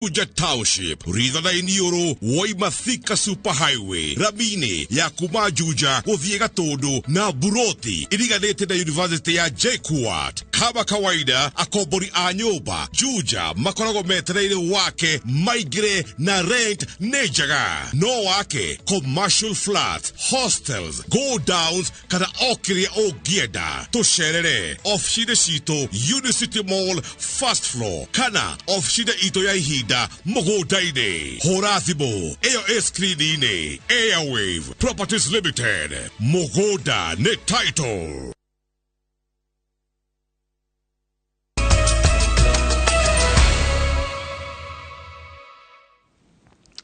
Uja Township, Ritha na iNooro, Waimathika Superhighway, Rabini, ya Kumajuja, Uthiega Todo, na Buroti, iriganite na University ya JKUAT. Kama kawaida, akobori a nyumba, Juja, makorago metereire wake, maigire na rent nejaga. No wake, commercial flats, hostels, go downs, kana okiria o gieda. Tosherere, ofshide shito, Unicity Mall, first floor, kana ofshide ito ya hida. Mogodaide, Horazibo, AOS Screenine, Airwave, Properties Limited, Mogoda, Net Title.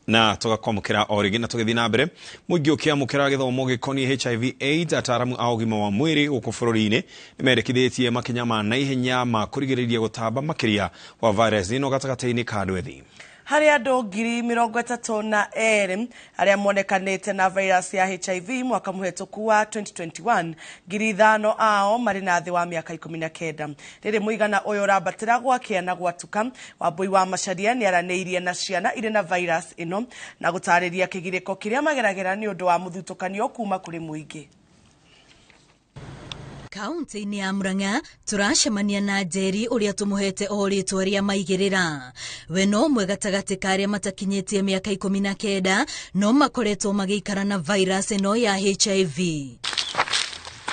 Na toka kwa mukira origi na tugethi na mbere mugiukia mukira githomo gikoni HIV AIDS ataramu a ugima wa mwiri guku bururi-ini nimerekithitie makinya ma naihenya ma kurigiriria gutamba makiria wa virus ino gatagati-ini ka andu ethi. Hari andu 32,000 aria monekanite na virus ya HIV mwaka muhetũku wa 2021, 5,000 ao mari na thi wa miaka 19. Riri muigana uyu rabatira gwakia na gwatuka. Wambui wa Macharia ni araneirie na ciana ire na virus ino na gutariria kigiriko kiria mageragera ni undu wa muthutukanio kuma kuri muingi. Kaunti-ini ya Murang'a turacemania na Njeri uria tumuhete o ritwa ria maigirira. We no mwe gatagati ka aria matakinyitie miaka 19 no makoretwo magiikara na virus ino ya HIV.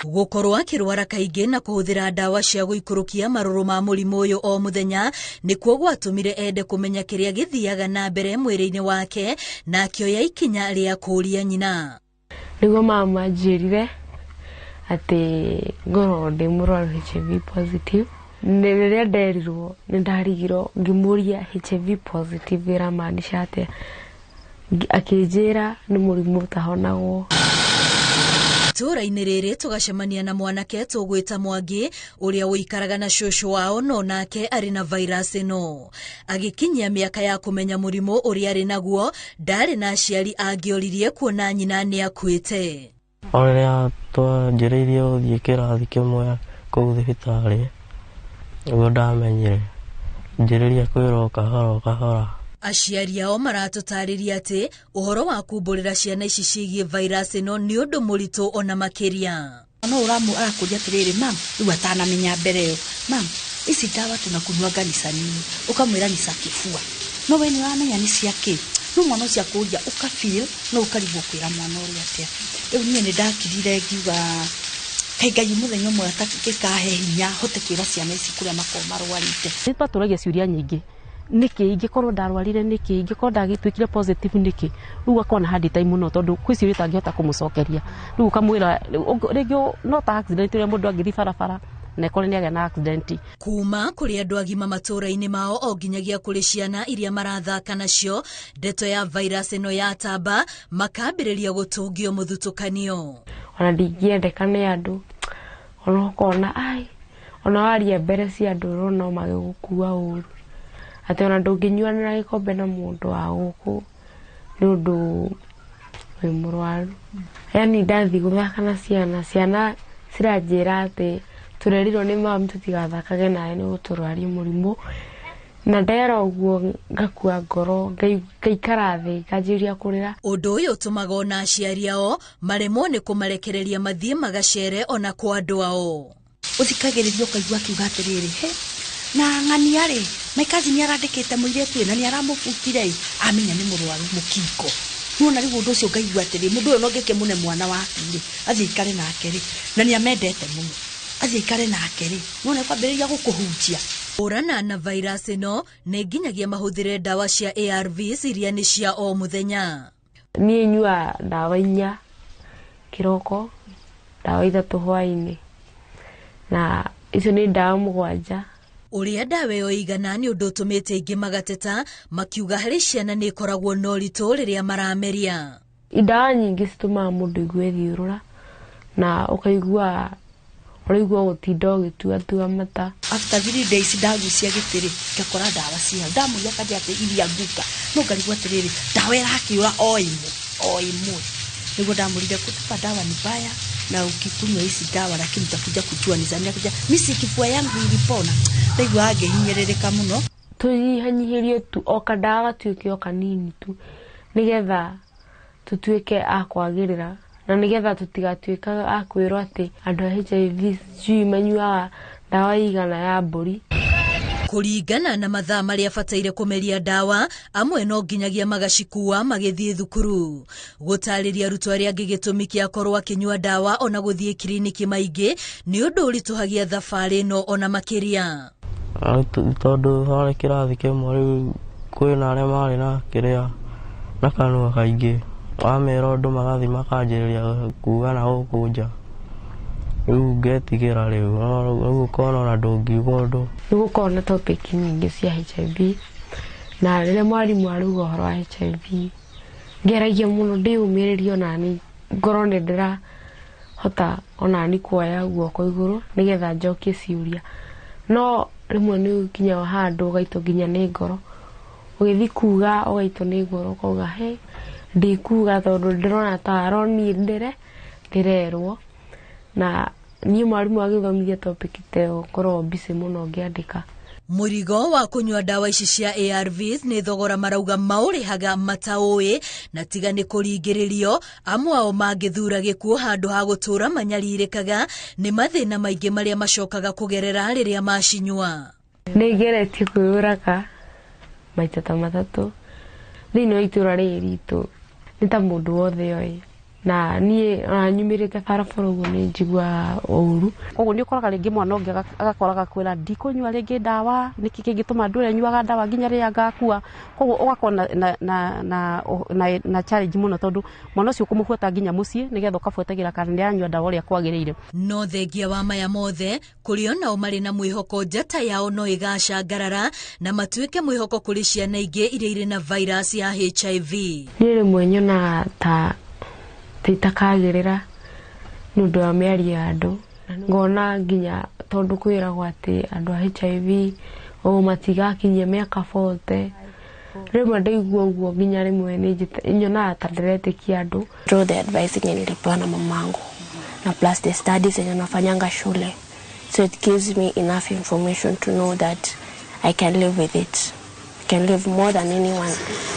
Gukorwo akirwara kaingi na kuhuthira dawa cia guikurukia maruru ma murimu uyu o muthenya nikuo gwatumire ende kumenya kiria githiaga na mbere mwiri-ini wake na akioya ikinya ria kuria nyina. Niguo mama njirire ati ngoro ndi murwaru HIV positive. Niria nderirwo nindarigiro ngimuria HIV positive ira maanisha ate, akinjira ni murimu utahonagwo. Tura-ini riri tugacemania na mwanake tugwita Mwangi uria uikaraga na shushu wao no nake ari na virus ino. Agikinyia miaka ya kumenya murimu uria ari naguo ndari na aciari angioririe kuona nyina ni akuite. Oria twanjiriirie uthii kirathi kimwe kuu thibitari niguo ndamenyire njiriria kwirwo kahora. Aciari ao maratutariria ati uhoro wa kumburira ciana ici ciigie virus ino ni undu muritu ona makiria. No uramu arakuria atiriri, mam, riu atanamenya mbere yo, mam, ici dawa tunakunywa kanisani, ukamwira ni cia kifua, no we ni wamenya ni cia ki, no mwana cia kuria ukafeel no ukarigwo kwira mwana uria atia. Riu nie ni ndakirire ngiuga Ngai muthenya umwe atakikahe hinya hote kwira ciana ici kuria makoma rwarite. Ni twaturagia ciuria nyingi, niki ingikorwo ndarwarire, niki ingikorwo ndagitwikire positive, niki riu akona hard time no tondu kwiciuria tangihota kumucokeria. Riu kamwira regio no ta accident ria mundu angithi barabara na ikore ni agena accident. Kuma kuri andu agima matura-ini mao o nginyagia kuri ciana iria marathaka nacio, ndeto ya virus ino ya tamba makambiriria gutungio muthutukanio. Ona ndingiendeka ni andu ona kona ai ona waria mbere cia andu no magigukua uru ati ona ndunginyuanira gikombe na mundu wa guku ni undu wi murwaru. Yani ndathi guthaka na ciana ciranjira ati turerirwo ni mami tutigathakage nawe ni guturwaria murimu, na ndera uguo ngakua ngoro ngaikara thi nganjiria kurira. Undu uyu utumaga ona aciari ao maremwo ni kumarekereria mathie magacere ona kwa andu ao. Uthikagiririo kaigua kiuga atiriri, he na ng'ania ri maikazi ni arandikite muiretu na ni aramufukire amenya ni murwaru mukiko. Nuna riu undu ucio ngaigua atiri mundu uyu no ngike mune mwana waku ri athie ikare nake ri na ni amendete muno athie ikare nake ri nuna kwambiriria gukuhunjia. Urana na virus ino ni nginyagia mahuthire dawa cia ARVs iria ni cia o muthenya. Ni nyua dawa 4 kiroko, dawa 3 hwaini, na icio ni dawa 7. Uria dawa yo igana ni undu tumite ingi magateta makiuga hari ciana ni koragwo no ritu riria marameria. Idawa nyingi cituma mundu igue thiurura na ukaigua urigwa gutinda ugituatua mata. After 3 days ndagucia gitiri ngakora dawa cia damu yakaja ati iria nguka no ngarigwa atiriri dawa irakiura o imwe niguo ndamurire kutupa dawa ni baya na ukikunywa hizi dawa lakini utakuja kujua ni zani kuja mimi kifua yangu ilipona. Ndio angehinyerereka muno. tuyihanyihirie tu okadaga tuike okanini tu nigetha tutuike akwagirira na nigetha tutigatuika akwirwo ati andu HIV jui manyuaga dawa igana ya mburi. Kuringana na mathaa maria bataire kumeria dawa amwe no nginyagia magacikua magithie thukuru gutariria arutwo aria ngigitumi kia korwa akinyua dawa ona guthie kliniki maingi ni undu urituhagia thabari no ona makiria tondu hari kirathi kimwe riu kwina aria mari na kiria na kanua kaingi amera undu magathi makanjiriria kuga na gukunja riu ngetigira riu ukona na ndungiuga undu nigukona topic nyingi cia HIV na riria mwarimu aruga uhoro wa HIV ngeragia muno ndiumiririo nani ngoro ni ndira hota onani kuoya guoko iguru nigetha njokie ciuria no rimwe ni kinya handu ugaito nginya ni ngoro ugithi kuga ugaito ni ngoro kuga he ndikuga tondu ndirona ta aroni ndirerwo na ni mwarimu agithomithia topic teo korwo bise muno ngiandika. Murigo wa kunyua dawa ici cia ARVs ni thogora marauga maurihaga mataui na tiga ni kuringiririo amwe ao mangithura gikuo handu ha gutura manyaririkaga ni mathina maingi maria macokaga kugerera riria macinyua. Nigeretie kwiyuraga maita ta matatu thini wa itura ritu ni ta mundu wothe yoi na nie nyumirite barabara uguo ni njigua uru koguo ni ukoraga ringi mwana ungi agakoraga kwira ndikunyua ringi dawa niki kingituma ndure nyuaga dawa nginya ria ngakua koguo ugakona na challenge muno tondu mwana ucio kumufuata nginya mucii nigetha ukafuatagira kana ni anyua dawa ria kwagirire no thengia wa maya mothe kurio nao mari na mwihoko njata yao no igacangarara na matuike mwihoko kuri ciana ingi iria iri na virus ya HIV. Ni rimwe nyona ta titakagirira nundu wa miari andu ngona nginya tondu kwiragwo ati andu HIV o matigakinyia miaka 40 rimwe ndaigua uguo nginya rimwe ni nyona ta ndiretikia andu through the advising nilipewa na mamangu na plus the studies yenye nafanyanga shule, so it gives me enough information to know that I can live with it. Can live more than anyone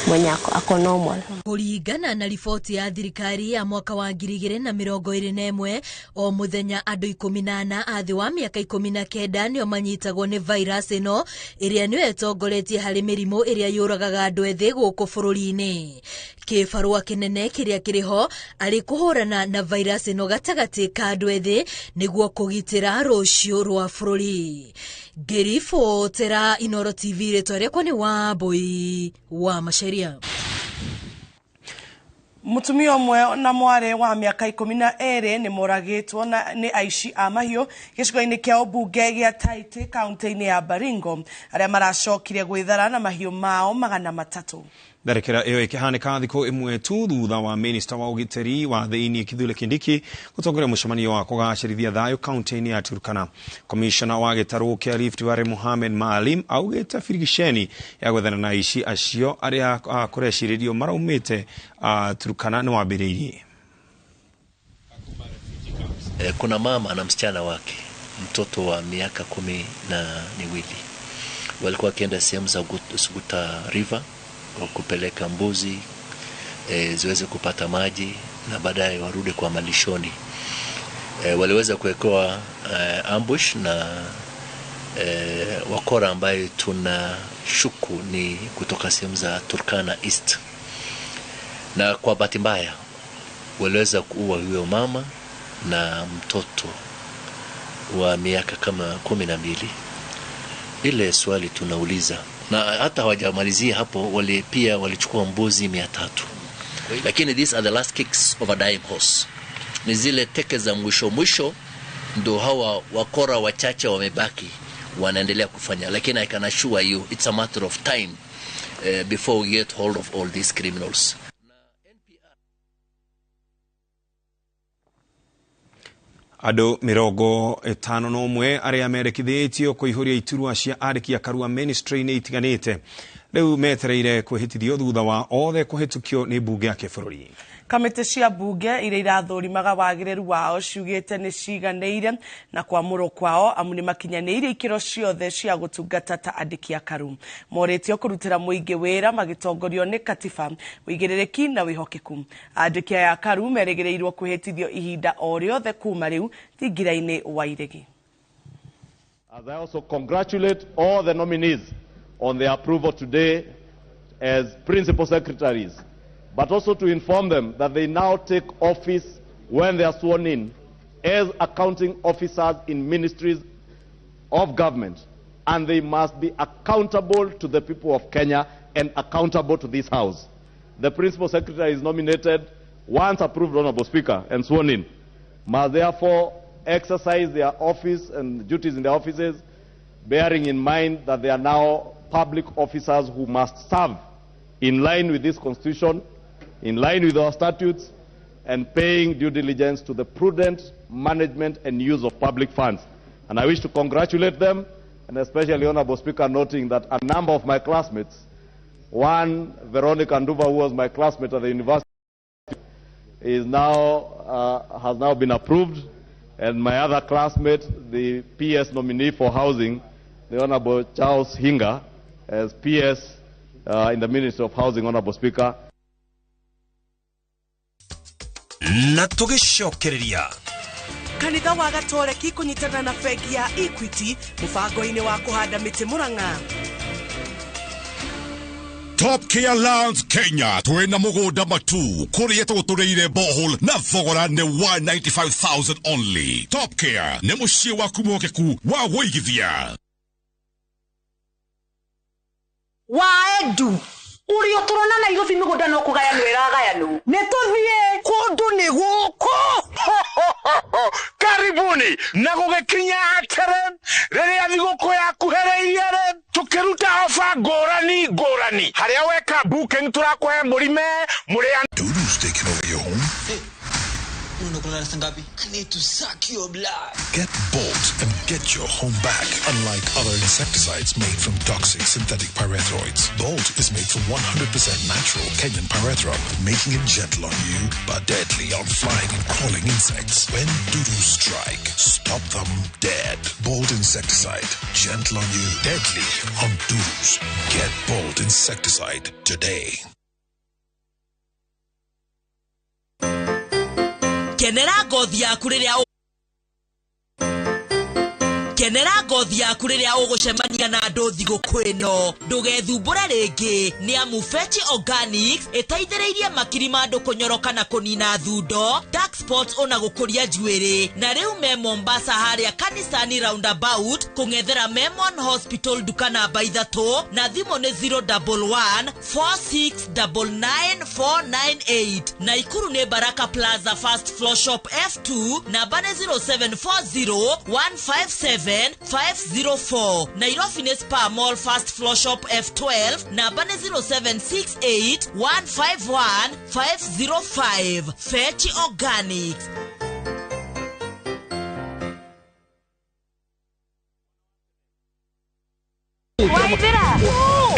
mwenye ako normal. Kuringana na ripoti ya thirikari ya mwaka wa 2021 o muthenya andu 14 athi wa miaka 19 nio manyitagwo ni virus ino iria niyo etongoretie hari mirimu iria yuragaga andu ethi guku bururi-ini. Kibarua kinene kiria kiriho ari kuhurana na virus ino gatagati ka andu ethi niguo kugitira rucio rwa bururi. Gerifo tera iNooro TV retore kwani wa boy wa masheria. Mutumia umwe na mware wa miaka 12 ni moragitwo na ni aici a mahio gicigo-ini kia ubunge gia Taita kaunti-ini ya Baringo aria maracokire gwithara na mahio mao 300. Tharikira iyo ikihanika thiko imwe tu thutha wa minista wa ugiteri wa thiini Kithure Kindiki gutongoria mucemanio wa kugacirithia thayo kaunti-ini ya Turkana. Commissioner wa gitaru kia Rift Valley Mohamed Maalim augite firigisheni ya gwethana na aici acio aria kureciриrio maraumite Turkana ni wambiririe. Kuna mama na msichana wake, mtoto wa miaka 12 walikuwa wakienda sehemu za Suguta River kupeleka mbuzi ziweze kupata maji na baadaye warudi kwa malishoni. Waliweza kuwekewa ambush na wakora ambaye tunashuku ni kutoka sehemu za Turkana East, na kwa bahati mbaya waliweza kuua huyo mama na mtoto wa miaka kama 12. Ile swali tunauliza, na hata hawajamalizia hapo, pia walichukua mbuzi 300. Lakini these are the last kicks of a dying horse. Ni zile teke za mwisho ndo hawa wakora wachache wamebaki wanaendelea kufanya, lakini I can assure you it's a matter of time before we get hold of all these criminals. Ado mirongo 51 aria merekithitio kuihuria iturwa cia ariki ya karua ministry ni itiganite riu metereire kuhitithio thutha wa othe kuhitukio ni bunge ya kibũrũri. Kamĩtĩ cia bunge iria irathũrimaga wagĩrĩru wao ciugĩte nĩ ciganĩire na kwamũrwo kwao amu nĩ makinyanĩirie ikĩro ciothe cia gũtungata ta andĩki a karu. Morĩtio kũrutĩra mũingĩ wĩra magĩtongorio nĩ katiba, wĩigĩrĩrĩki na wĩhokeku. Andĩki aya a karu merĩgĩrĩirwo kwĩhĩtithio ihinda o rĩothe kuma rĩu thingira-inĩ wa iregi. As I also congratulate all the nominees on their approval today as principal secretaries, but also to inform them that they now take office when they are sworn in as accounting officers in ministries of government, and they must be accountable to the people of Kenya and accountable to this House. The principal secretary is nominated once approved, Honorable Speaker, and sworn in, must therefore exercise their office and duties in their offices, bearing in mind that they are now public officers who must serve in line with this Constitution, in line with our statutes, and paying due diligence to the prudent management and use of public funds. And I wish to congratulate them, and especially, Honorable Speaker, noting that a number of my classmates, one, Veronica Nduva, who was my classmate at the university, is now, has now been approved, and my other classmate, the PS nominee for housing, the Honorable Charles Hinga, as PS in the Ministry of Housing, Honorable Speaker. Na tugicokereria kanitha wa gatoreki kunyitana na bengi ya Equity mubango-ini wa kuhanda miti Murang'a. Top Care Lands Kenya twena mugunda matu kuria tutureire bohol na thogora ne 195,000 only. Top Care ne mucie waku mokeku wa woigithia waedu uri oturona na igothi migunda no kugaya nwiragayanu ne tuthie kundu ni guko karibuni na gugikinya atere riria thiguko yakuhereirie tukiruta ofa ngorani haria weka booking turakuhe murime muria Dudu's taking over your home. I need to suck your blood. Get Bolt and get your home back. Unlike other insecticides made from toxic synthetic pyrethroids, Bolt is made from 100% natural Kenyan pyrethrum, making it gentle on you but deadly on flying and crawling insects. When doodoo strike, stop them dead. Bolt insecticide, gentle on you, deadly on doodoos. Get Bolt insecticide today. Kenera ngothi yaku riria ugucemania na andu thigũkũ ĩno ndũgethumbũre rĩngĩ nĩ amu Fetch Organics ĩteithĩrĩirie makiri ma andũ kũnyoroka na kũnina thundo, dark spots ona gũkũria njuĩrĩ, na rĩu me Mombasa harĩa kanisani roundabout kũng'ethera Memon Hospital duka namba 3 na thimũ nĩ 011 4699498 na Ikuru nĩ Baraka Plaza first floor shop F2 namba nĩ 0740 157 504. Nairobi ni Spa Mall first floor shop F12 namba ni 0768 151 505. Fetch Organics. waithira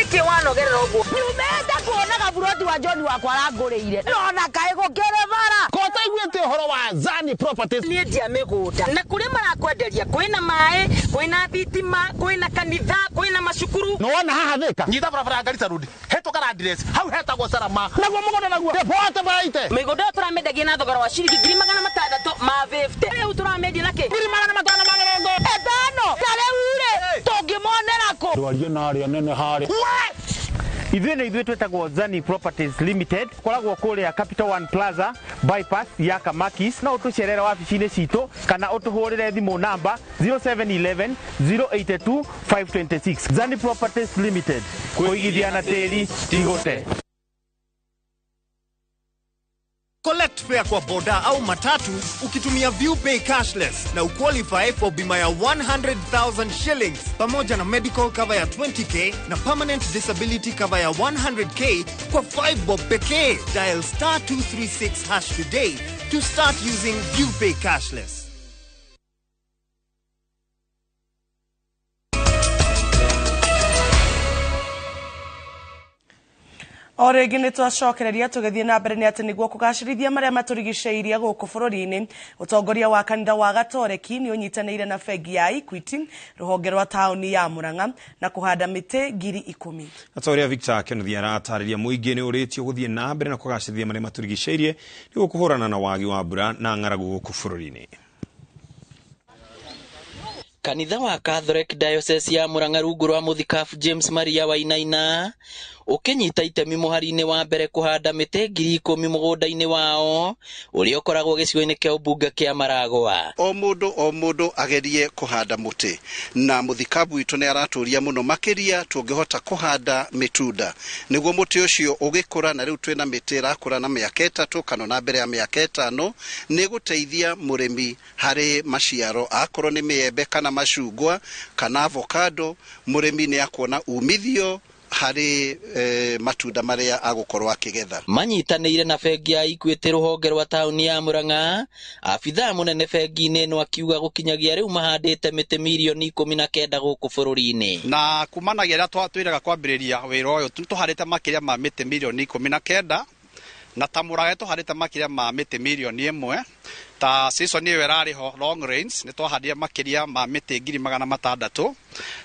iki wanogerera uguo nyumete kuonaga burodi wa John wakwa arangũrĩire nona kaĩ gũkĩrĩ bara kota iguĩte ũhoro wa Zani Properties niĩ ndia mĩgũnda na kũrĩa marakwenderia kwĩna maĩ kwĩna thitima kwĩna kanitha kwĩna macukuru no wona haha thĩka nyita barabara Garissa Road hetũkara address hau hetagwo Sarama naguo mũgũnda naguo depote baite mĩgũnda ĩyo tũramendagia na thogora wa ciringi 6,600 ma 50 rĩu tũramendia na kĩ 5,550 etano tarĩu-rĩ tũngĩmonera kũ ndwarie na arĩa nene harĩ Ithuĩ twĩtagwo Zani Properties Limited, koragwo kũrĩa Capital One Plaza bypass ya Kamakis, na ũtũcerera wabici-inĩ citũ kana ũtũhũrĩre thimũ namba 0711 082 526. Zani Properties Limited, kũigithia na tĩri tigũte. Collect fare kwa boda au matatu ukitumia ViewPay cashless na uqualify for bima ya 100,000 shillings pamoja na medical cover ya 20k na permanent disability cover ya 100k kwa 5 bob pekee. Dial *236# today to start using ViewPay cashless. Oregi nĩ twacokereria tũgĩthiĩ na mbere nĩ atĩ nĩguo kũgacĩrithia marĩa matũrigicĩirie gũkũ bũrũri-inĩ, ũtongoria wa kanitha wa Gatoreki nĩ ũnyitanĩire na bengi ya Equity, rũhonge rwa taũni ya Murang'a na kũhanda mĩtĩ 10,000. Atoria Victor Kennedy aratarĩria mũingĩ nĩ ũrĩtio gũthiĩ na mbere na kũgacĩrithia marĩa matũrigicĩirie nĩguo kũhũrana na wagi wa mbura na ng'aragu gũkũ bũrũri-inĩ. Kanitha wa Catholic Diocese ya Murang'a rungu rwa Mũthikabu James Maria Wainaina ũkĩnyita itemi mũhari-inĩ wa mbere kũhanda mĩtĩ 10,000 mũgũnda-inĩ wao ũrĩa ũkoragwo gĩcigo-inĩ kĩa ũmbunge kĩa Maragwa. O mũndũ agerie kũhanda mũtĩ, na Mũthikabu witũ nĩ aratũria mũno makĩria tũngĩhota kũhanda mĩtunda nĩguo mũtĩ ũcio ũgĩkũra, na rĩu twĩna mĩtĩ ĩrakũra na mĩaka 3 kana na mbere ya mĩaka 5 nĩ gũteithia mũrĩmi harĩ maciaro, akorwo nĩ mĩembe kana macungwa kana avocado, mũrĩmi nĩ akuona umithio harĩ matunda marĩa agũkorwo akĩgetha. Manyitanĩire na bengi ya Equity rũhonge rwa taũni ya Murang'a, abithaa mũnene bengi-inĩ ĩno akiuga gũkinyagia rĩu mahandĩte mĩtĩ milioni 19 gũkũ bũrũri-inĩ. Na kumanagia rĩrĩa twĩraga kwambĩrĩria wĩra ũyũ tũharĩte makĩria ma mĩtĩ milioni 19 na ta Murang'a tũharĩte makĩria ma mĩtĩ milioni 1. Ta season ĩyo ĩrarĩ ho long rains nĩ twahandire makĩria ma mĩtĩ 600,000,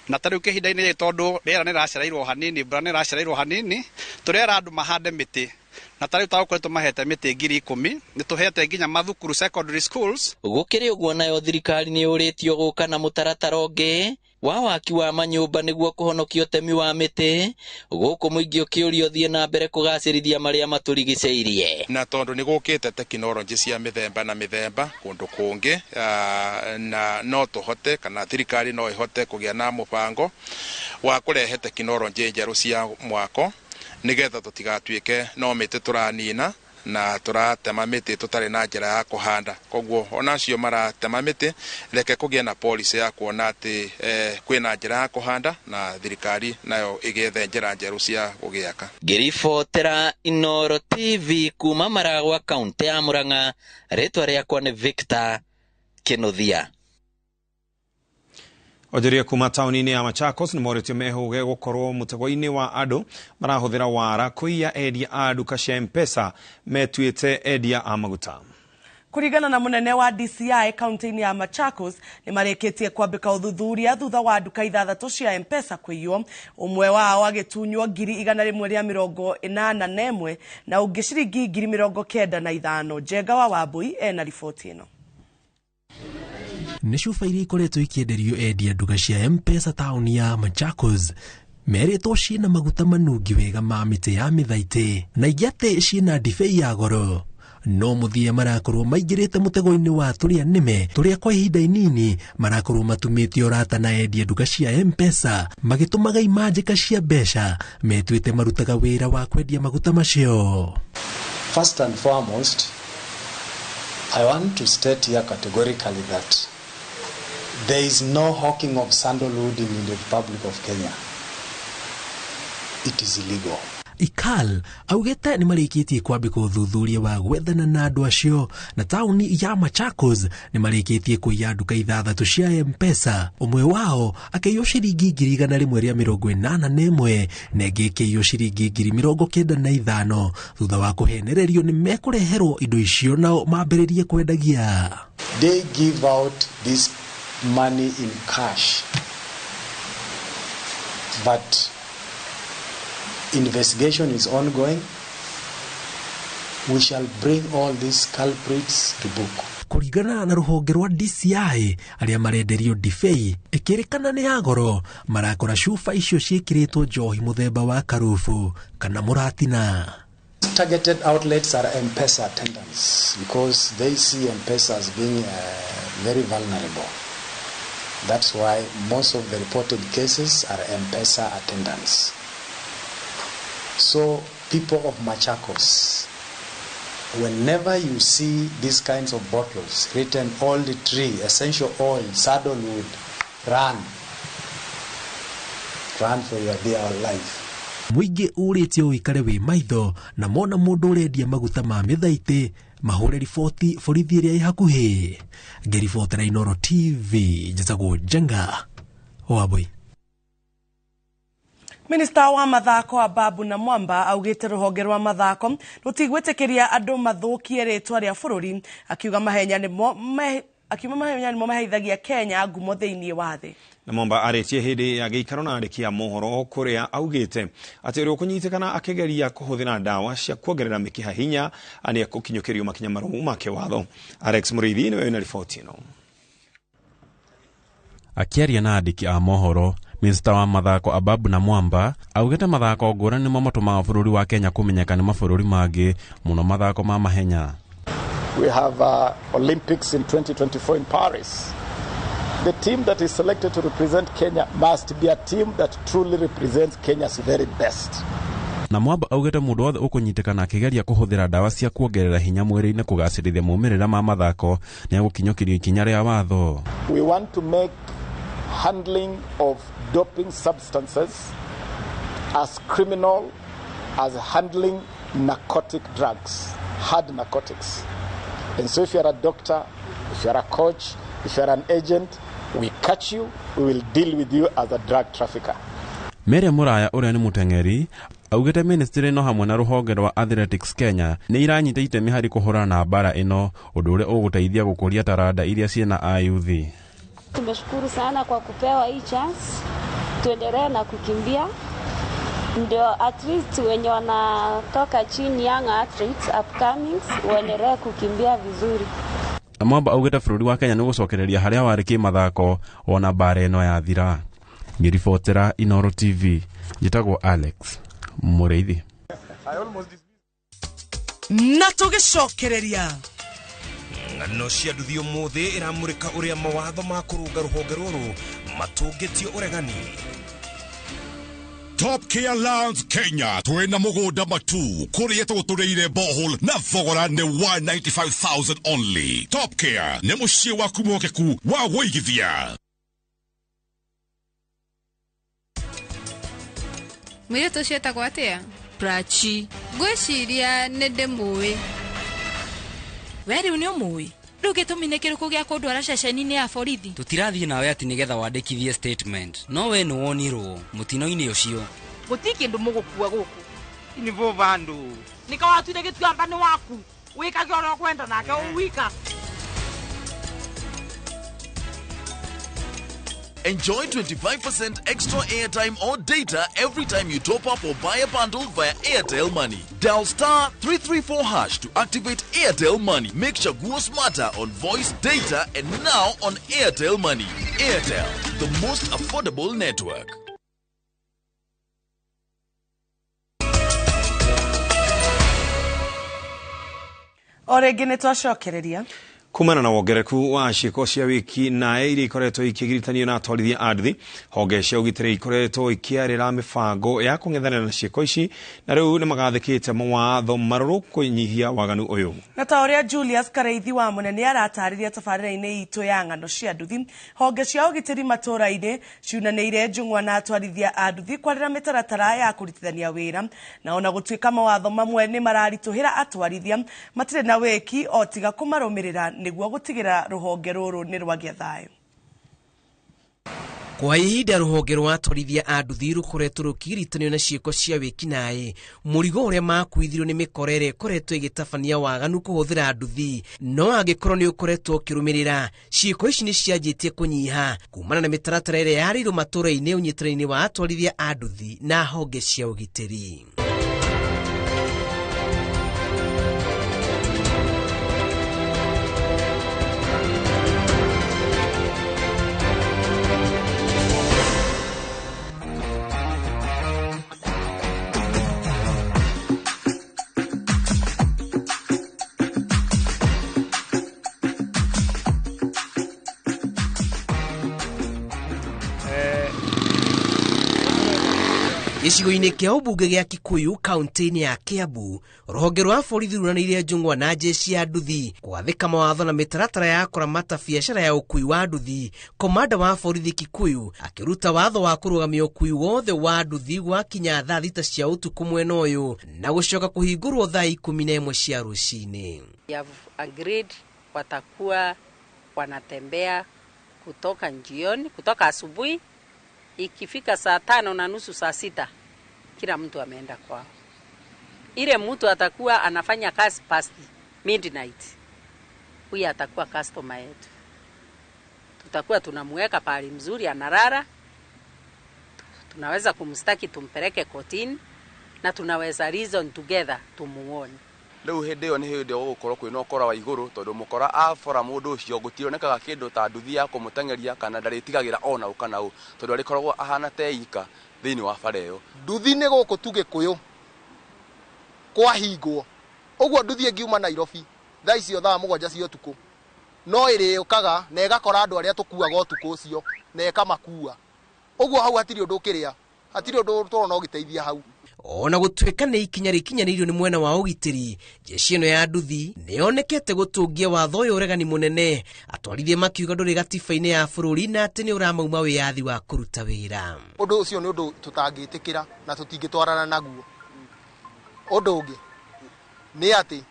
na tarĩu kĩhinda-inĩ tondũ rĩera nĩ rĩracereirwo hanini, mbura nĩ rĩracereirwo hanini, tũrera andũ mahande mĩtĩ, na tarĩu tagũkoretwo mahete mĩtĩ 10,000, nĩ tũhete nginya mathukuru secondary schools. Gũkĩrĩ ũguo nayo thirikari nĩ ũrĩtio gũka na mũtaratara ũngĩ wa waki wa manyũmba nĩguo kũhonokia ũtemi wa mĩtĩ, gũkũ mũingĩ ũkĩũrio thiĩ na mbere kũgacĩrithia marĩa matũrigicĩirie. Na tondũ nĩ gũkĩte tekinoronjĩ cia mĩthemba na mĩthemba kũndũ kũngĩ, na no tũhote kana thirikari no ĩhote kũgĩa na mũbango wa kũrehe tekinoronjĩ njerũ cia mwako nĩgetha tũtigatuĩke no mĩtĩ tũranina na tũratema mĩtĩ tũtarĩ na njĩra ya kũhanda. Koguo onacio maratema mĩtĩ, reke kũgĩa na policy ya kuona atĩ kwĩna njĩra ya kũhanda na thirikari nayo ĩgethe njĩra njerũ cia gũgĩaka. Ngĩribotera iNooro TV kuma Maragwa kaunti ya Murang'a, rĩtwa rĩakwa nĩ Victor Kennedy. Onjoria kuma taũni-inĩ ya Machakos nĩ moretio mehũge gũkorwo mũtego-inĩ wa andũ marahũthĩra wara kũiya endia a nduka cia M-Pesa metuĩte endia a maguta. Kũringana na mũnene wa DCI kaunti-inĩ ya Machakos, nĩ marĩkĩtie kwambĩka ũthuthuria thutha wa nduka 6 cia M-Pesa kũiywo, ũmwe wao agĩtunywo 181 na ũngĩ ciringi 95,000. Njenga wa Wambui ena riboti ĩno. Nĩ cuba iria ikoretwo ikĩenderio endia nduka cia M-Pesa taũni ya Machakos merĩtwo ciĩna maguta manungi wega ma mĩtĩ ya mĩthaitĩ na ingĩ atĩ ciĩna ndibei ya goro, no mũthia marakorwo maingĩrĩte mũtego-inĩ wa tũrĩa nĩme tũrĩa kwa ihinda inini marakorwo matumĩte ũrata na endia nduka cia M-Pesa magĩtũmaga imanjĩka cia mbeca metuĩte marutaga wĩra wa kwendia maguta macio. First and foremost, I want to state here categorically that there is no hawking of sandalwood in the Republic of Kenya. It is illegal. Ikal augĩte nĩ marĩkĩtie kwambĩka ũthuthuria wa gwethana na andũ acio, na taũni ya Machakos nĩ marĩkĩtie kũiya nduka 6 cia M-Pesa, ũmwe wao akĩiywo ciringi 181 na ĩngĩ ĩkĩiywo ciringi 95,000 thutha wa kũhenererio nĩ mekũreherwo indo icio nao mambĩrĩrie kwendagia. They give out this money in cash, but investigation is ongoing. We shall bring all these culprits to book. Kũringana na rũhonge rwa DCI, arĩa marenderio ndibei ĩkĩrĩkana nĩ ya goro marakora cuba icio ciĩkĩrĩtwo njohi mũthemba wa karufu kana mũratina. Targeted outlets are M-Pesa attendants because they see M-Pesa as being very vulnerable. That's why most of the reported cases are M-Pesa attendants. So people of Machakos, whenever you see these kinds of bottles written oil tree, essential oil, sandalwood, run for your dear life. Mũingĩ ũrĩtio ũikare wĩ maitho na mona mũndũ ũrendia maguta ma mĩthaitĩ mahũre riboti borithi ĩrĩa ĩ hakuhĩ. Ngĩribotera iNooro TV, njĩtagwo Njenga Wambui. Minister wa mathako Ababu na Mwamba augite ruhonge rwa mathako rutigwitikiria andu mathukie ritwa ria bururi akiuga mahenya nimo maheithagia Kenya ngumo thiini wa thi. Na Mwamba aretie hindi ya giikaro na andiki a mohoro kuria augite ati uri kunyitikana akigeria kuhuthira ndawa cia kuongerera mikiha hinya ani akukinyukirio makinya marumu make watho. Alex Muriithi niwe na ripoti ino. Akiaria na andiki a mohoro, Minister wa mathako Ababu na Mwamba augite mathako ngurani nimo matumaga bururi wa Kenya kumenyeka ni mabũrũri mangi muno mathako ma mahenya. We have Olympics in 2024 in Paris. The team that is selected to represent Kenya must be a team that truly represents Kenya's very best. Na Mwamba augite mundu wothe ukunyitikana akigeria kuhuthira ndawa cia kuongerera hinya mwiri-ini kugacirithia maumirira ma mathako ni agukinyokirio ikinya ria watho. We want to make handling of doping substances as criminal as handling narcotic drugs, hard narcotics. And so if you are a doctor, if you are a coach, if you are an agent, we catch you, we will deal with you as a drug trafficker. Mary Muraya uria ni mutengeri augite ministry no hamwe na ruhonge rwa athletics Kenya ni iranyita itemi hari kuhurana na bara ino undu uria uguteithia gukuria taranda iria ciena ayuthi. Tumeshukuru sana kwa kupewa hii chance. Tuendelee na kukimbia. Ndio at least wenye wanatoka chini young athletes upcoming waendelee kukimbia vizuri. Mwamba augite bururi wa Kenya ni gucokereria haria wariki mathako ona bara ino ya thira. Mirifotera iNooro TV. Jitagwo Alex Muriithi. Na tugicokereria ng'ano cia nduthi umuthi iramurika uria mawatho ma kurunga ruhonge ruru matungitio uregani. Top Care Lands Kenya twena mugunda matu kuria tutureire borehole na thogora ni 195,000 only. Top Care ni mucie waku mokeku wa woigithia. Mwire tucieta gwatia Prachi gwiciria ne ndemui weri unio mui ruge tuminekero kugia kudwara ceceni-ini ya borithi. Tutirathie nawe ati nigetha wandikithie statement no we ni wonirwo mutino-ini ucio gutiki ndu mugukua guku ini vo vandu nikawatwire gituamba ni waku wikage oro kwenda nake uwika. Enjoy 25% extra airtime or data every time you top up or buy a bundle via Airtel Money. Dial *334# to activate Airtel Money. Make Chaguo smarter on voice, data, and now on Airtel Money. Airtel, the most affordable network. Oregi nitwacokereria kumana na wongereku wa ciiko cia wiki na iri ikoretwo ikigiritanio na atwarithia a nduthi honge cia ugitiri ikoretwo ikiarira mibango ya kung'ethanira na ciiko ici na riu ni magathikite mawatho maruru kunyihia waganu uyu. Na ta uria Julius Kareithi wa munene aratariria tabarira-ini itu ya ng'ano cia nduthi honge cia ugitiri matura-ini ciunaniire njung'wa na atwarithia a nduthi kwarira mitaratara ya kuritithania wira na ona gutuika mawatho mamwe ni mararituhira atwarithia matire na weki o tiga kumarumirira niguo gutigira ruhonge ruru ni rwagia thayo. Kwa ihinda ruhonge rwa atwarithia a nduthi rukoretwo rukiritanio na ciiko cia wiki nae murigo uria makuithirwo ni mikorere ikoretwo igitabania waganu kuhuthira nduthi no angikorwo ni ukoretwo ukirumirira ciiko ici ni cianjitie kunyiha kumana na mitaratara iria yarirwo matura-ini unyitani-ini wa atwarithia a nduthi na honge cia ugitiri. Gicigo-ini kia ubunge gia Kikuyu kaunti-ini ya Kiambu ruhonge rwa borithi runaniire njung'wa na jeshi ya nduthi kwathika mawatho na mitaratara ya kuramata biashara ya ukui wa nduthi. Komanda wa borithi Kikuyu akiruta watho wa kurugamia ukui wothe wa nduthi gwa kinya thaa thita cia utuku mwena uyu na gucoka kuhingurwo thaa 11 cia rucini. We have agreed watakuwa wanatembea kutoka jioni, kutoka asubuhi ikifika saa 5:30 saa 6 kila mtu ameenda kwao. Ile mtu atakuwa anafanya kazi past midnight, huyu atakuwa customer yetu. Tutakuwa tunamweka pahali mzuri analala, tunaweza kumstaki tumpeleke kotini, na tunaweza reason together tumuone. Riu hindi yo ni hindi yo gukorwo kwina ukora wa iguru tondu mukora afora mundu ucio gutionekaga kindu ta nduthi ya kumutengeria kana ndaritigagira ona ukana u tondu arikoragwo ahana teika thiini wa bara iyo. Nduthi ni guku tugikuyu kwa hingwo uguo nduthi ingiuma Nairobi thaa icio thaa 7 cia utuku no iriukaga na igakora andu aria tukuaga utuku ucio na ikamakua uguo hau hatiri undu ukiria hatiri undu turona ugiteithia hau. Ona gutweka ni ikinya rikinyanirio ni mwena wa ugitiri, jeshi ino ya nduthi nionekete gutungia watho uyu uregani munene, atwarithie makiuga nduri gatiba-ini ya bururi na ati ni uramauma wiyathi wa kuruta wira. Undu ucio ni undu tutangitikira na tutingitwarana naguo. Undu ungi ni ati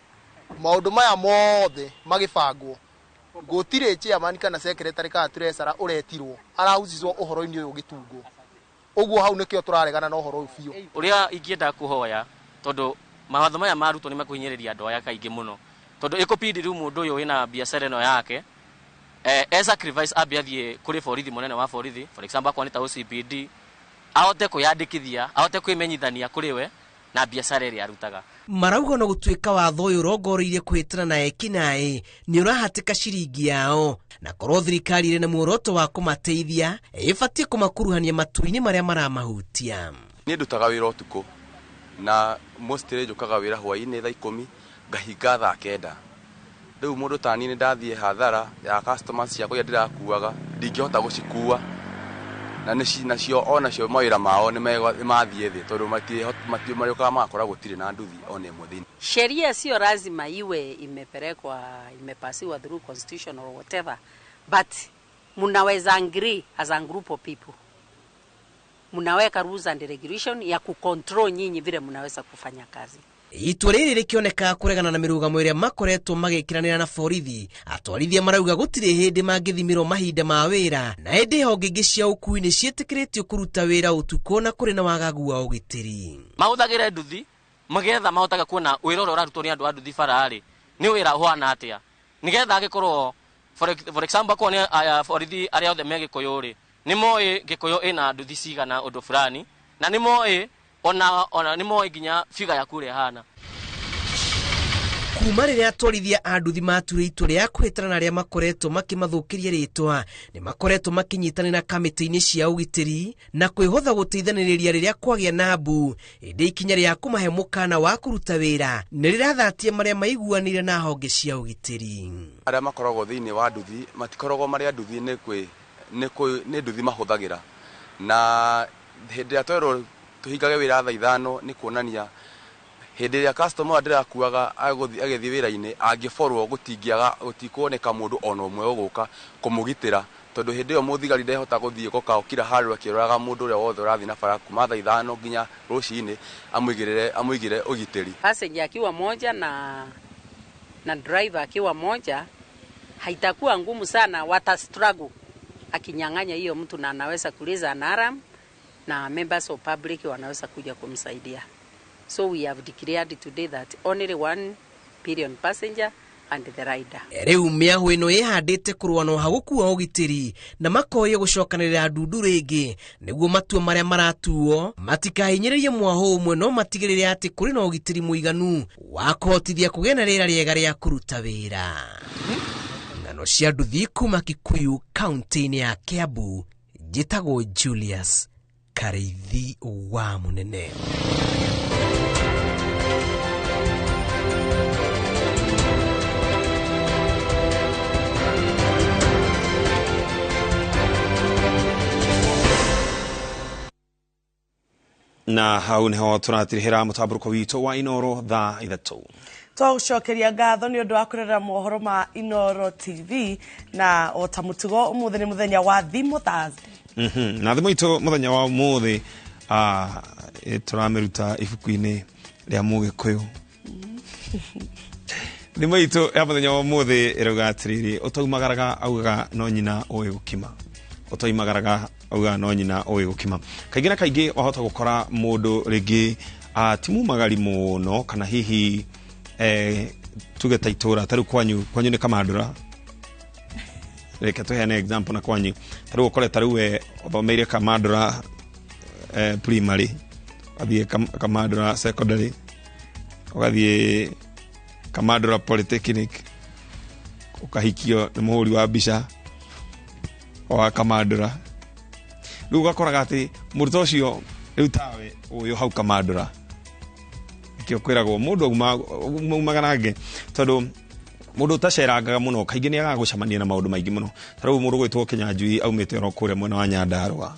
maundu maya mothe magibangwo gutire chairman kana secretary kana treasurer uretirwo arahuzizwo uhoro-ini uyu ugitungwo. Uguo hau nikio turaregana na uhoro ucio. Uria ingienda kuhoya tondu mawatho maya marutwo ni makuhinyiriria andu aya kaingi muno tondu ikopindi riu mundu uyu wina biashara ino yake sacrifice abiathie kuri borithi munene wa borithi, for example akwa ni ta OCPD, ahote kuyandikithia, ahote kwimenyithania kuri we na biashara iri arutaga. Marauga no gutwika watho uyu rongoririe kuhitana na ekinae ni urahatika ciringi yao, na korwo thirikari iri na muoroto wa kumateithia ibatie kumakuruhania matu-ini maria maramahutia. Ni ndutaga wira utuku na mostly njukaga wira hwaini thaa 10 ngahinga thaa 9. Riu mundu tani ni ndathie hathara ya customers ciakwa iria ndirakuaga ndingihota gucikua na nacio onacio mawira mao ni mathie thi tondu matio mariokaga magakora gutire na nduthi ona imwe thini. Sheria sio lazima iwe imepasiwa through constitution or whatever, but munaweza agree as a group of people, munaweka rules and regulation ya kucontrol nyinyi vile munaweza kufanya kazi. Itua riri rikioneka kuregana na mirugamo iria makoretwo magikiranira na borithi, atwarithia marauga gutire hindi mangithimirwo mahinda ma wira na hindi honge ingi cia ukui ni cietikiritio kuruta wira utuku na kuri na wagagu wa ugitiri. Mahuthagire nduthi magetha mahotaga kuona wira uria urarutwo ni andu a nduthi barari ni wira uhana atia, nigetha agikorwo for example kwa ni borithi aria othe megikuyu ri ni moi gikuyu ina nduthi cigana undu fulani na ni moi ona ni moi ginya figa ya kure hana. Kuma riria atwarithia a nduthi mature itua ria kuhitana na aria makoretwo makimathukiria ritwa ni makoretwo makinyitanira na kamiti-ini cia ugitiri na kwihotha guteithaniriria riria kwagia na mbu, indi ikinya ria kumahe mukana wa kuruta wira ni rirathatia maria maiguanire na honge cia ugitiri. Aria makoragwo thiini wa nduthi matikoragwo maria nduthi ni nduthi mahuthagira na hindi ya twero tuhingage wira thaa 5 ni kuonania hindi ya customer ndirakuaga agithii wira-ini angiforwo gutikuoneka mundu ona umwe uguka kumugitira tondu hindi yo muthigari ndehota guthie gukaukira haru akiroraga mundu uria wothe urathi na bara kuma thaa 5 nginya rucini amuigire ugitiri. Passenger akiwa moja na driver akiwa moja, haitakuwa ngumu sana, wata struggle akinyang'anya hiyo mtu na anaweza kuliza alarm na members of public wanaweza kuja kumsaidia. So we have declared today that only one pillion passenger and the rider. Riu miahu ino ihandite kurwano hagukua ugitiri na makoye gucokanirira ndundu ringi niguo matua maria maratuo matikahinyiririe mwaho umwe no matigirire ati kuri na ugitiri muiganu wa kuhotithia kugena rira riega ria kuruta wira. Ngano cia nduthi kuma Kikuyu kaunti-ini ya Kiambu, njitagwo Julius Kareithi wa Munene. Na hau niho turatirihira mutaburuko witu wa iNooro thaa 3. Twagucokeria ngatho ni undu wa kurera mohoro ma iNooro TV na otamutugo umuthi ni muthenya wa thimu Thursday. Na thimu itu muthenya wa umuthi turamiruta ibuku-ini ria mugikuyu. Thimu itu ya muthenya wa umuthi iruga atiriri utaumagaraga augaga no nyina uyu gukima utoimagaraga auga no nyina oĩ gũkima. Kaingĩ na kaingĩ wahota gũkora mũndũ rĩngĩ timu magari mũno kana hihi tuge ta itũra tarĩu kwanyu nĩ Kamandũra. Reke tuheane example na kwanyu tarĩu ũkore tarĩu ũthomeire Kamandũra primary, ũgathiĩ Kamandũra secondary, ũgathiĩ Kamandũra polytechnic, ukahikio nĩ mũhũri wa mbica wa Kamandũra. Rĩu ũgakoraga atĩ mũrutwo ũcio rĩu tawe ũyũ hau Kamandũra kĩo kwĩragwo mũndũ umagana nake tondũ mũndũ ũtacerangaga mũno kaingĩ nĩ agagũcemania na maũndũ maingĩ mũno. Tarĩu mũndũ gwĩtwo Kĩnyanjui aumĩte oro kũrĩa mwena wa Nyandarũa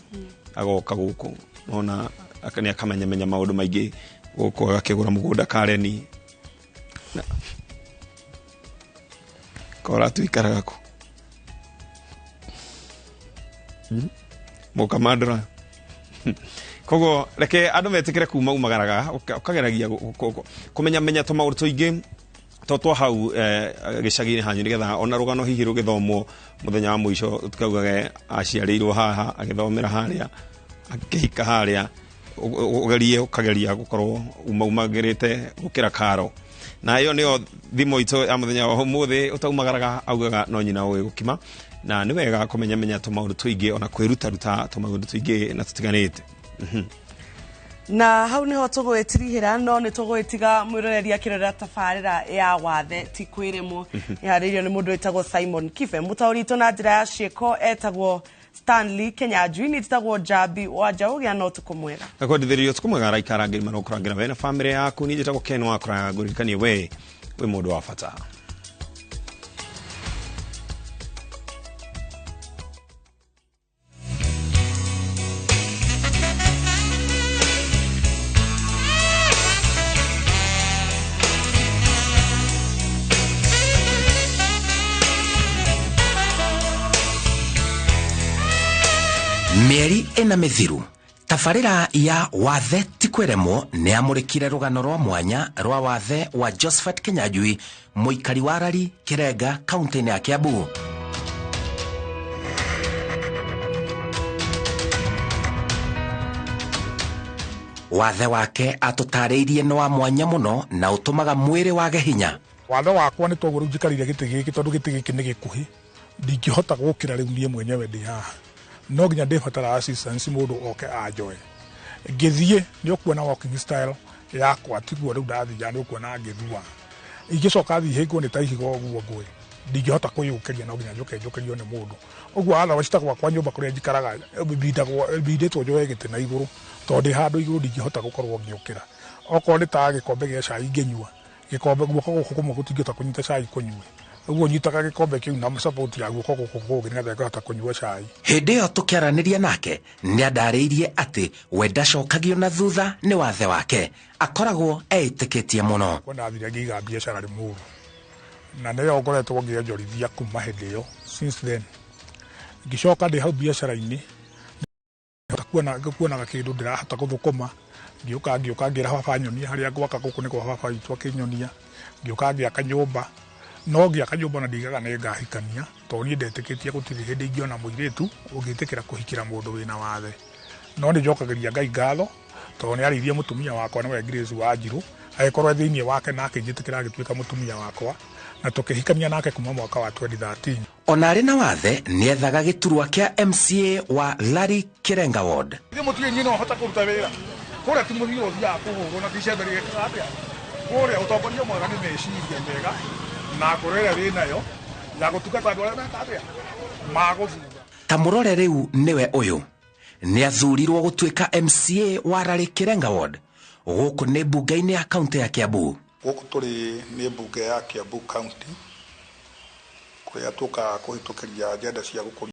agoka gũkũ nona nĩ akamenya maũndũ maingĩ gũkũ agakĩgũra mũgũnda Kareni kora tuikaraga ku Kamandũra. Koguo reke andũ metĩkĩre kuma umagaraga ukageragia kũmenya tũmaũndũ tũingĩ twa hau gĩcagi-inĩ hanyu nĩgetha ona rũgano hihi rũgĩthomwo mũthenya wa mũico tukaugage aciarĩirwo haha agĩthomera harĩa akĩhika harĩa ũkageria gũkorwo umagĩrĩte gũkĩra karo. Na ĩyo nĩyo thimo itũ ya mũthenya wa ũmũthĩ ũtaumagaraga augaga no nyina ũĩ gũkima. Na nĩ wega kũmenya tũmaũndũ tũingĩ ona kwĩruta tũmaũndũ tũingĩ na tũtiganĩte. Na hau niho tũgwĩtirihĩra no nĩ tũgwĩtiga mwĩroreria kĩrorera tabarĩra ya wathe ti kwĩrĩmwo ĩharĩirio nĩ mũndũ wĩtagwo Simon Kibe. Mũtaũri witũ na njĩra ya ciĩko etagwo Stanley Kĩnyanjui, nĩ njĩtagwo Njambi Wanjaũ. Gĩa na ũtukũ mwega. Nakwendithĩrio ũtukũ mwega araikara-ngĩri marokũrangira we na bamĩrĩ yaku. Niĩ njĩtagwo Ken wakũranga ngũririkanie we wĩ mũndũ wa bata. Mĩeri ĩna mĩthiru tabarĩra ya wathe ti kwĩremwo nĩ amũrĩkire rũgano rwa mwanya rwa wathe wa Josephat Kĩnyanjui, mũikari wa Rari Kĩrenga, kaunti-inĩ ya Kiambu. Wathe wake atũtarĩirie nĩ wa mwanya mũno na ũtũmaga mwĩrĩ wage hinya. Wathe wakwa nĩ toguo rĩu njikarire gĩtĩ gĩkĩ tondũ gĩtĩ gĩkĩ nĩ gĩkuhĩ, ndingĩhota gũkĩra rĩu niĩ mwenyewe ndĩ haha, no nginya ndĩbatara assistance mũndũ oke anjoe. Ngĩthiĩ nĩ ũkuona walking style yakwa tiguo rĩu ndathiĩ nĩ ũkuona ngĩthua, ingĩcoka thiĩ hĩngwo nĩ ta ihiga ũguo ngũĩ, ndingĩhota kwĩyũkĩria, no nginya njũkĩrio nĩ mũndũ. Ũguo otherwise ta gwakwa nyũmba kũrĩa njikaraga mbindĩtwo njoe gĩtĩ na igũrũ tondũ ndĩ handũ igũrũ ndingĩhota gũkorwo ngĩũkĩra. Okorwo nĩ ta gĩkombe gĩa cai ngĩnyua, gĩkombe guoko gũkũ kũmwe gũtingĩhota kũnyita cai kũnyue, ũguo nyitaga gĩkombe kĩu na support ya guoko gũkũ kũngĩ nĩgetha ngahota kũnyua cai. Hĩndĩ ĩyo tũkĩaranĩria nake nĩ andarĩirie atĩ we ndacokagio na thutha nĩ wathe wake, akoragwo etĩkĩtie mũno. Ndathire ngĩiga biacara Limuru na nĩyo ngoretwo ngĩonjorithia kuma hĩndĩ ĩyo since then. Ngĩcoka ndĩ hau biacara-inĩ kuonaga kĩndũ ndĩrahota gũthũkũma, ngĩũka ngĩra baba nyonia harĩa gwaka gũkũ nĩ kwa baba witũ akĩnyonia, ngĩũka ngĩaka nyũmba, no ngĩaka nyũmba na ndigaga nĩ ngahikania tondũ niĩ ndetĩkĩtie gũtirĩ hĩndĩ ingĩona mũirĩtu ũngĩtĩkĩra kũhikĩra mũndũ wĩna wathe. No nĩ njokagĩria Ngai ngatho tondũ nĩ arĩithia mũtumia wakwa nĩwe Grace Wanjirũ, agĩkorwo thĩinĩ wake na akĩnjĩtĩkĩra agĩtuĩka mũtumia wakwa na tũkĩhikania nake kuma mwaka wa 2013. Ona arĩ na wathe nĩ ethaga gĩturwa kĩa MCA wa Rari Kĩrenga ward. Nĩ mũtumia nyina ũhota kũruta wĩra kũrĩa ti mũthiro ũthiaga kũhũrwo na ticembe rĩgĩkaga atĩa kũrĩa ũtongoria mwega nĩ meciria mega na kũrĩa wĩnayo ya gũtungata andũ arĩa meka atĩa magũthura. Ta mũrore rĩu nĩwe ũyũ nĩ athurirwo gũtuĩka MCA wa Rari Kĩrenga ward gũkũ nĩ mbunge-inĩ ya kaunti ya Kiambu. Gũkũ tũrĩ nĩ mbunge ya Kiambu kaunti kũrĩa tũkaga kũhĩtũkĩria agenda cia gũkũria